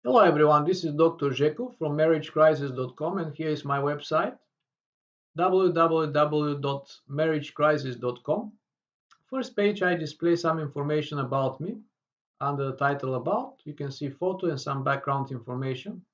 Hello everyone, this is Dr. Jeku from marriagecrisis.com and here is my website www.marriagecrisis.com. First page I display some information about me. Under the title About, you can see photo and some background information.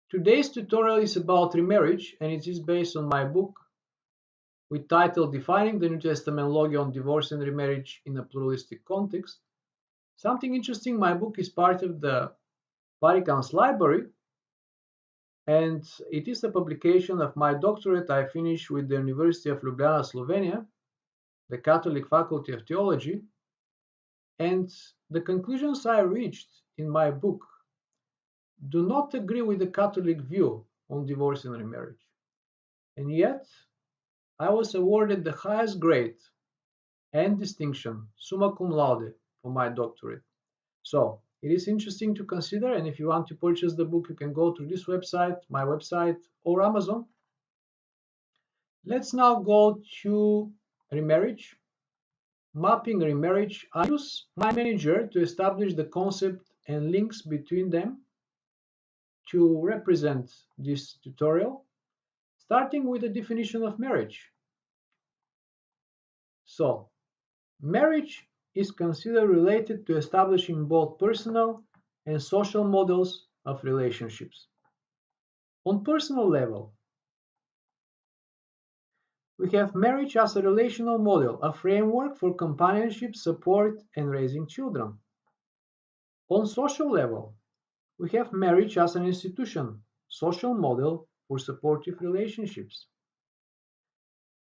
Today's tutorial is about remarriage and it is based on my book with title Defining the New Testament Logio on Divorce and Remarriage in a Pluralistic Context. Something interesting, my book is part of the Vatican's library and it is the publication of my doctorate I finished with the University of Ljubljana, Slovenia, the Catholic Faculty of Theology, and the conclusions I reached in my book do not agree with the Catholic view on divorce and remarriage. And yet, I was awarded the highest grade and distinction, summa cum laude, for my doctorate. So, it is interesting to consider, and if you want to purchase the book, you can go to this website, my website, or Amazon. Let's now go to remarriage. Mapping remarriage. I use my manager to establish the concept and links between them to represent this tutorial, starting with the definition of marriage. So, marriage is considered related to establishing both personal and social models of relationships. On personal level, we have marriage as a relational model, a framework for companionship, support, and raising children. On social level, we have marriage as an institution, social model for supportive relationships.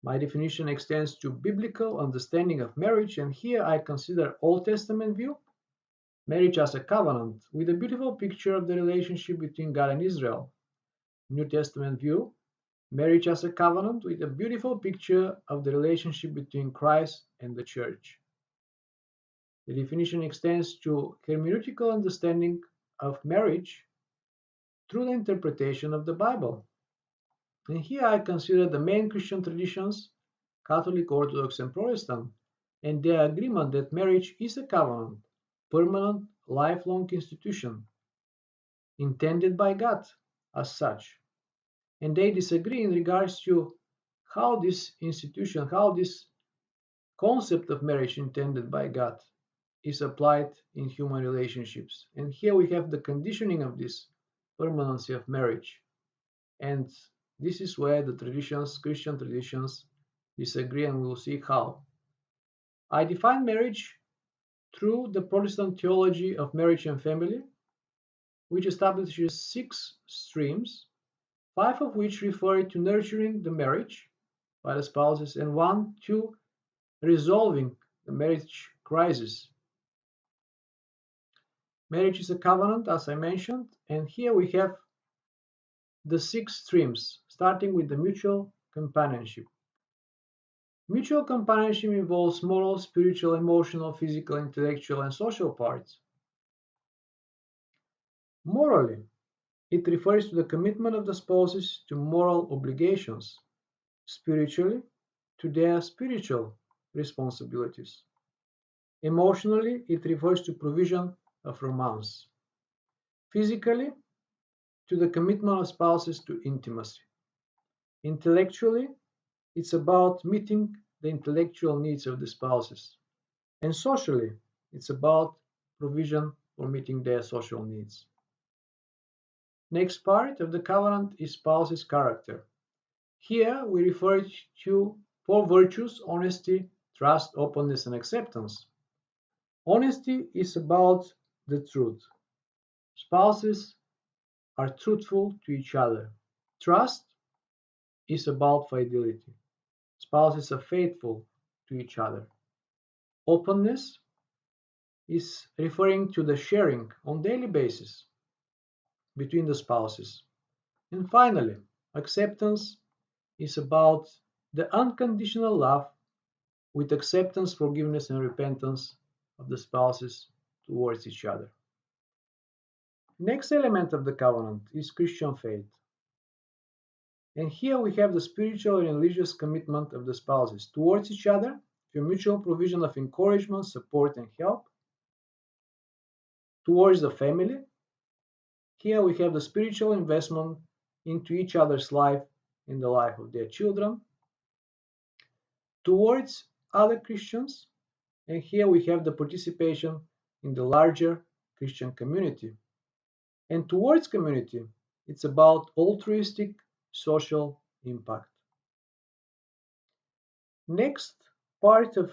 My definition extends to biblical understanding of marriage, and here I consider Old Testament view, marriage as a covenant, with a beautiful picture of the relationship between God and Israel. New Testament view, marriage as a covenant with a beautiful picture of the relationship between Christ and the church. The definition extends to hermeneutical understanding of marriage through the interpretation of the Bible. And here I consider the main Christian traditions, Catholic, Orthodox, and Protestant, and their agreement that marriage is a covenant, permanent, lifelong institution, intended by God as such. And they disagree in regards to how this institution, how this concept of marriage intended by God is applied in human relationships. And here we have the conditioning of this permanency of marriage. And this is where the traditions, Christian traditions, disagree, and we'll see how. I define marriage through the Protestant theology of marriage and family, which establishes 6 streams, 5 of which refer to nurturing the marriage by the spouses, and 1 to resolving the marriage crisis. Marriage is a covenant, as I mentioned, and here we have the 6 streams, starting with the mutual companionship. Mutual companionship involves moral, spiritual, emotional, physical, intellectual, and social parts. Morally, it refers to the commitment of the spouses to moral obligations. Spiritually, to their spiritual responsibilities. Emotionally, it refers to provision of romance. Physically, to the commitment of spouses to intimacy. Intellectually, it's about meeting the intellectual needs of the spouses. And socially, it's about provision for meeting their social needs. Next part of the covenant is spouse's character. Here we refer to 4 virtues: honesty, trust, openness, and acceptance. Honesty is about the truth. Spouses are truthful to each other. Trust is about fidelity. Spouses are faithful to each other. Openness is referring to the sharing on daily basis between the spouses. And finally, acceptance is about the unconditional love with acceptance, forgiveness, and repentance of the spouses towards each other. Next element of the covenant is Christian faith. And here we have the spiritual and religious commitment of the spouses towards each other through mutual provision of encouragement, support, and help, towards the family, Here we have the spiritual investment into each other's life, in the life of their children, towards other Christians, and here we have the participation in the larger Christian community. And towards community, it's about altruistic social impact. Next part of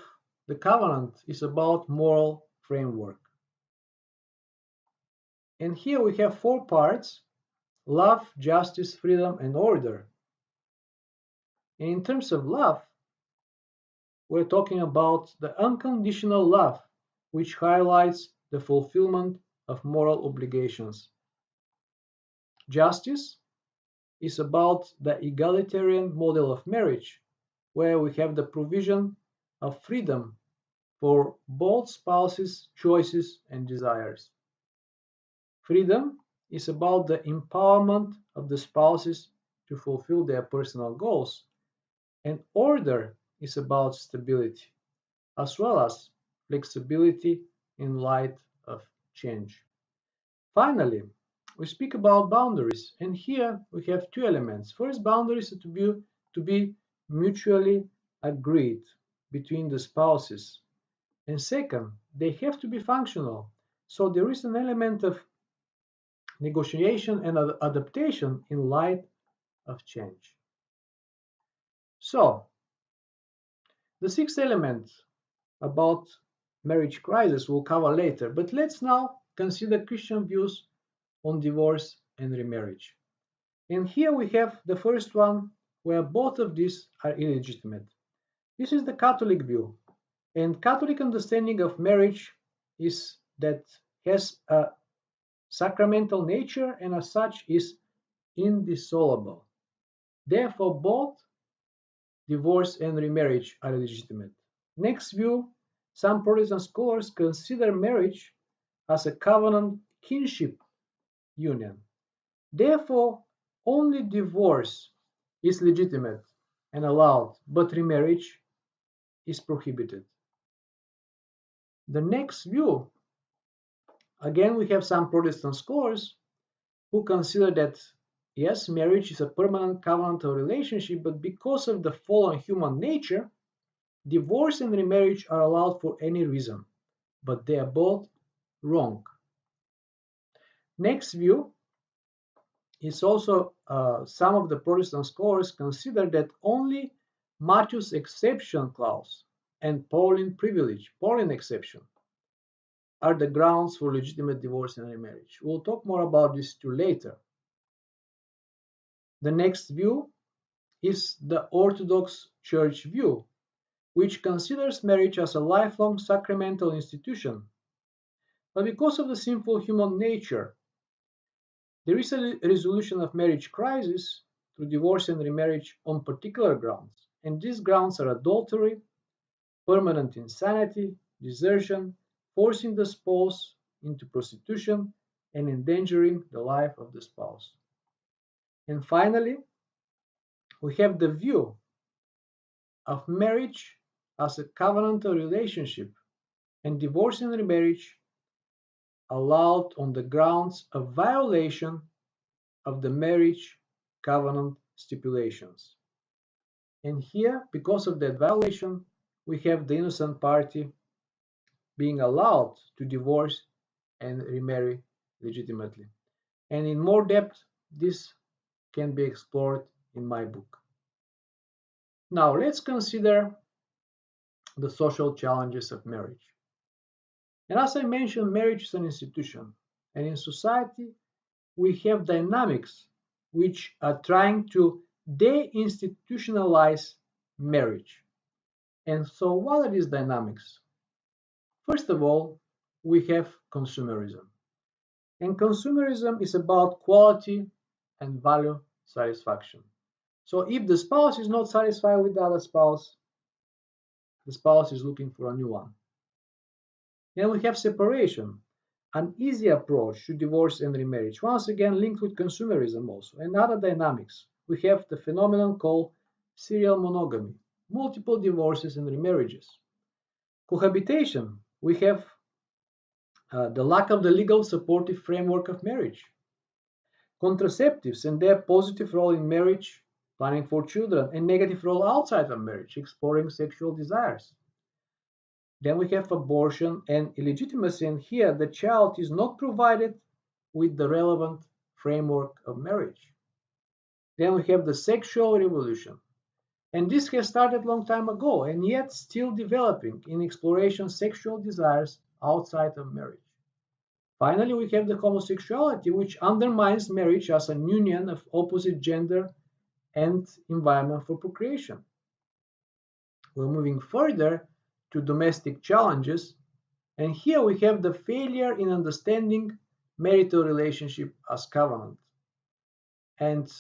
the covenant is about moral framework. And here we have 4 parts: love, justice, freedom, and order. And in terms of love, we're talking about the unconditional love, which highlights the fulfillment of moral obligations. Justice is about the egalitarian model of marriage, where we have the provision of freedom for both spouses' choices and desires. Freedom is about the empowerment of the spouses to fulfill their personal goals, and order is about stability, as well as flexibility in light of change. Finally, we speak about boundaries, and here we have 2 elements. First, boundaries are to be mutually agreed between the spouses, and second, they have to be functional. So there is an element of negotiation and adaptation in light of change. So, the 6th element about marriage crisis we'll cover later, but let's now consider Christian views on divorce and remarriage. And here we have the first one, where both of these are illegitimate. This is the Catholic view, and Catholic understanding of marriage is that has a sacramental nature and as such is indissoluble. Therefore, both divorce and remarriage are legitimate. Next view, some Protestant scholars consider marriage as a covenant kinship union. Therefore, only divorce is legitimate and allowed, but remarriage is prohibited. The next view, again, we have some Protestant scholars who consider that yes, marriage is a permanent covenantal relationship, but because of the fallen human nature, divorce and remarriage are allowed for any reason, but they are both wrong. Next view is also some of the Protestant scholars consider that only Matthew's exception clause and Pauline privilege, Pauline exception, are the grounds for legitimate divorce and remarriage. We'll talk more about this too later. The next view is the Orthodox Church view, which considers marriage as a lifelong sacramental institution. But because of the sinful human nature, there is a resolution of marriage crisis through divorce and remarriage on particular grounds, and these grounds are adultery, permanent insanity, desertion, forcing the spouse into prostitution, and endangering the life of the spouse. And finally, we have the view of marriage as a covenantal relationship and divorce and remarriage allowed on the grounds of violation of the marriage covenant stipulations. And here, because of that violation, we have the innocent party being allowed to divorce and remarry legitimately. And in more depth, this can be explored in my book. Now, let's consider the social challenges of marriage. And as I mentioned, marriage is an institution, and in society, we have dynamics which are trying to deinstitutionalize marriage. And so, what are these dynamics? First of all, we have consumerism. And consumerism is about quality and value satisfaction. So if the spouse is not satisfied with the other spouse, the spouse is looking for a new one. Then we have separation, an easy approach to divorce and remarriage, once again linked with consumerism also, and other dynamics. We have the phenomenon called serial monogamy, multiple divorces and remarriages. Cohabitation, we have the lack of the legal supportive framework of marriage. Contraceptives and their positive role in marriage, planning for children, and negative role outside of marriage, exploring sexual desires. Then we have abortion and illegitimacy, and here the child is not provided with the relevant framework of marriage. Then we have the sexual revolution, and this has started a long time ago and yet still developing in exploration sexual desires outside of marriage. Finally, we have the homosexuality, which undermines marriage as an union of opposite gender and environment for procreation. We're moving further to domestic challenges, and here we have the failure in understanding marital relationship as covenant. And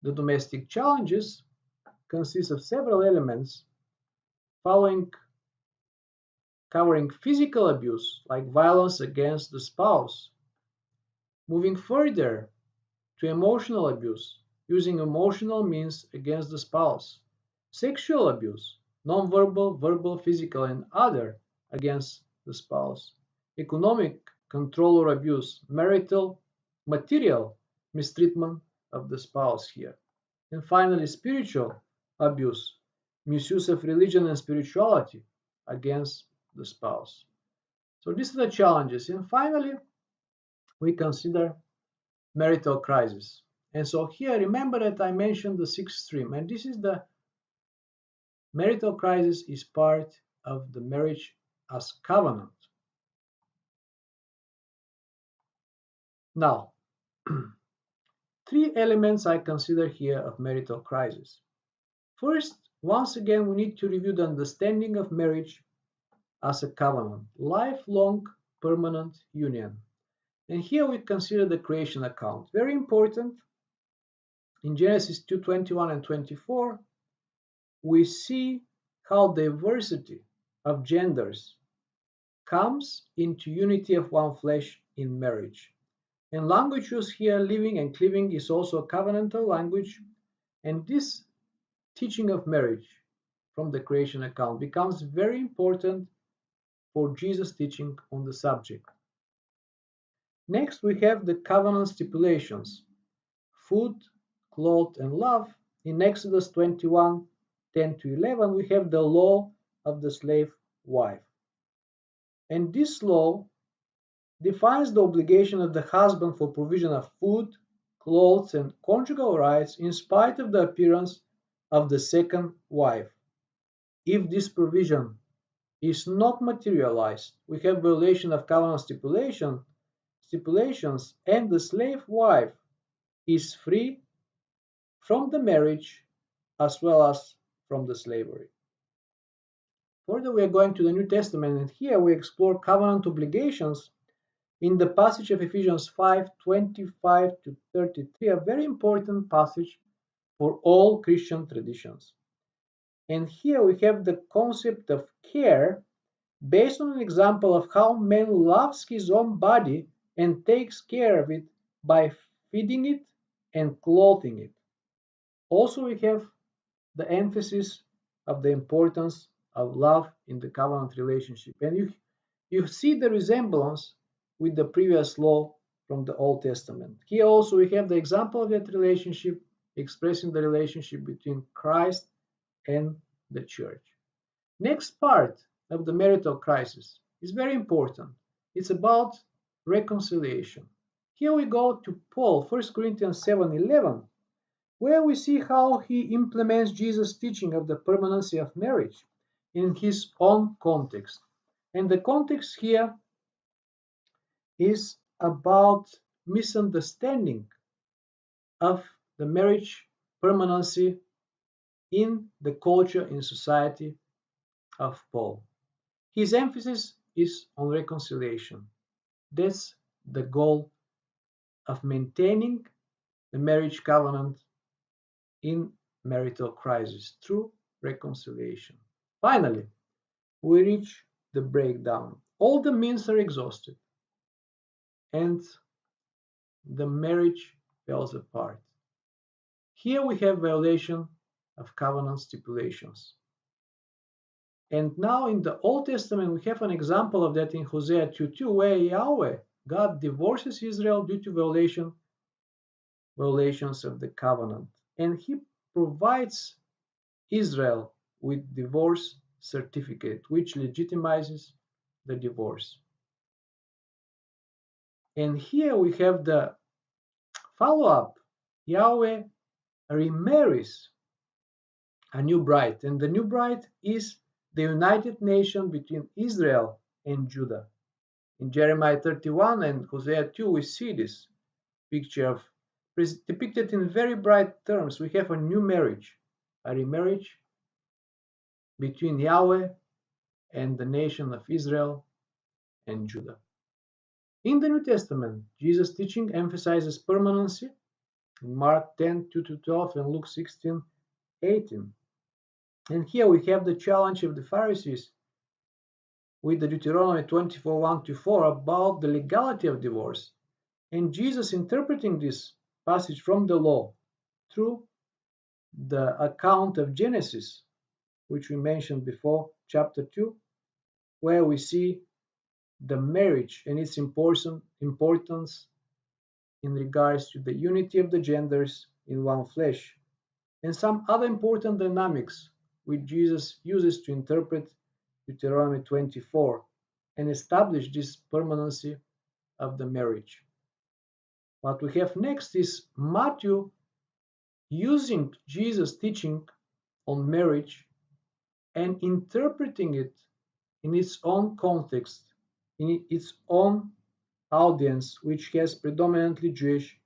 the domestic challenges consist of several elements covering physical abuse, like violence against the spouse, moving further to emotional abuse, using emotional means against the spouse, sexual abuse, non-verbal, verbal, physical, and other against the spouse, economic control or abuse, marital, material mistreatment of the spouse here, and finally spiritual abuse, misuse of religion and spirituality against the spouse. So these are the challenges. And finally, we consider marital crisis. And so here, remember that I mentioned the sixth stream, and this is the marital crisis is part of the marriage as covenant. Now, three elements I consider here of marital crisis. First, once again, we need to review the understanding of marriage as a covenant, lifelong permanent union. And here we consider the creation account. Very important. In Genesis 2:21 and 24, we see how diversity of genders comes into unity of one flesh in marriage. And language used here, living and cleaving, is also a covenantal language. And this teaching of marriage from the creation account becomes very important for Jesus' teaching on the subject. Next, we have the covenant stipulations, food, clothes, and love. In Exodus 21:10 to 11, we have the law of the slave wife. And this law defines the obligation of the husband for provision of food, clothes, and conjugal rights in spite of the appearance of the second wife. If this provision is not materialized, we have violation of covenant stipulations, and the slave wife is free from the marriage as well as from the slavery. Further, we are going to the New Testament, and here we explore covenant obligations in the passage of Ephesians 5:25 to 33, a very important passage for all Christian traditions. And here we have the concept of care based on an example of how man loves his own body and takes care of it by feeding it and clothing it. Also, we have the emphasis of the importance of love in the covenant relationship. And you see the resemblance with the previous law from the Old Testament. Here also we have the example of that relationship expressing the relationship between Christ and the church. Next part of the marital crisis is very important. It's about reconciliation. Here we go to Paul, 1 Corinthians 7:11, where we see how he implements Jesus' teaching of the permanency of marriage in his own context. And the context here is about misunderstanding of the marriage permanency in the culture and society of Paul. His emphasis is on reconciliation. That's the goal of maintaining the marriage covenant in marital crisis through reconciliation. Finally, we reach the breakdown. All the means are exhausted, and the marriage falls apart. Here we have violation of covenant stipulations. And now in the Old Testament, we have an example of that in Hosea 2:2, where Yahweh God divorces Israel due to violations of the covenant, and he provides Israel with divorce certificate, which legitimizes the divorce. And here we have the follow-up. Yahweh remarries a new bride, and the new bride is the united nation between Israel and Judah. In Jeremiah 31 and Hosea 2, we see this picture of depicted in very bright terms. We have a new marriage, a remarriage between Yahweh and the nation of Israel and Judah. In the New Testament, Jesus' teaching emphasizes permanency in Mark 10, 2-12 and Luke 16, 18. And here we have the challenge of the Pharisees with the Deuteronomy 24, 1-4 about the legality of divorce, and Jesus interpreting this passage from the law through the account of Genesis, which we mentioned before, chapter 2, where we see the marriage and its importance in regards to the unity of the genders in one flesh, and some other important dynamics which Jesus uses to interpret Deuteronomy 24 and establish this permanency of the marriage. What we have next is Matthew using Jesus' teaching on marriage and interpreting it in its own context, in its own audience, which has predominantly Jewish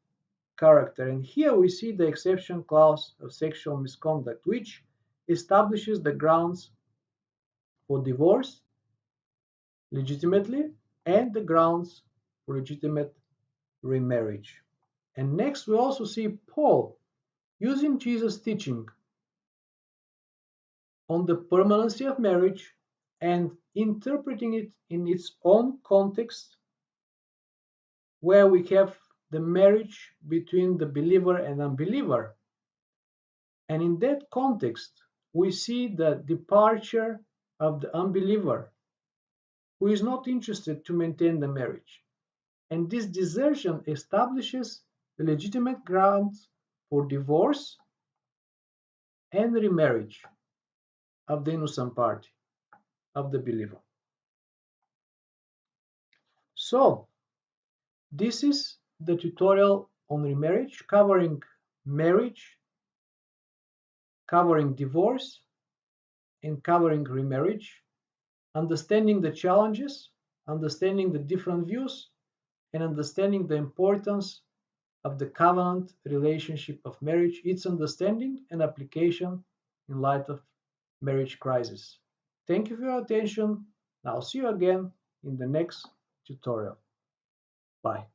character. And here we see the exception clause of sexual misconduct, which establishes the grounds for divorce legitimately and the grounds for legitimate remarriage. And next we also see Paul using Jesus' teaching on the permanency of marriage and interpreting it in its own context, where we have the marriage between the believer and unbeliever. And in that context, we see the departure of the unbeliever who is not interested to maintain the marriage. And this desertion establishes the legitimate grounds for divorce and remarriage of the innocent party, of the believer. So, this is the tutorial on remarriage, covering marriage, covering divorce, and covering remarriage, understanding the challenges, understanding the different views, and understanding the importance of the covenant relationship of marriage, its understanding and application in light of marriage crisis. Thank you for your attention. I'll see you again in the next tutorial. Bye.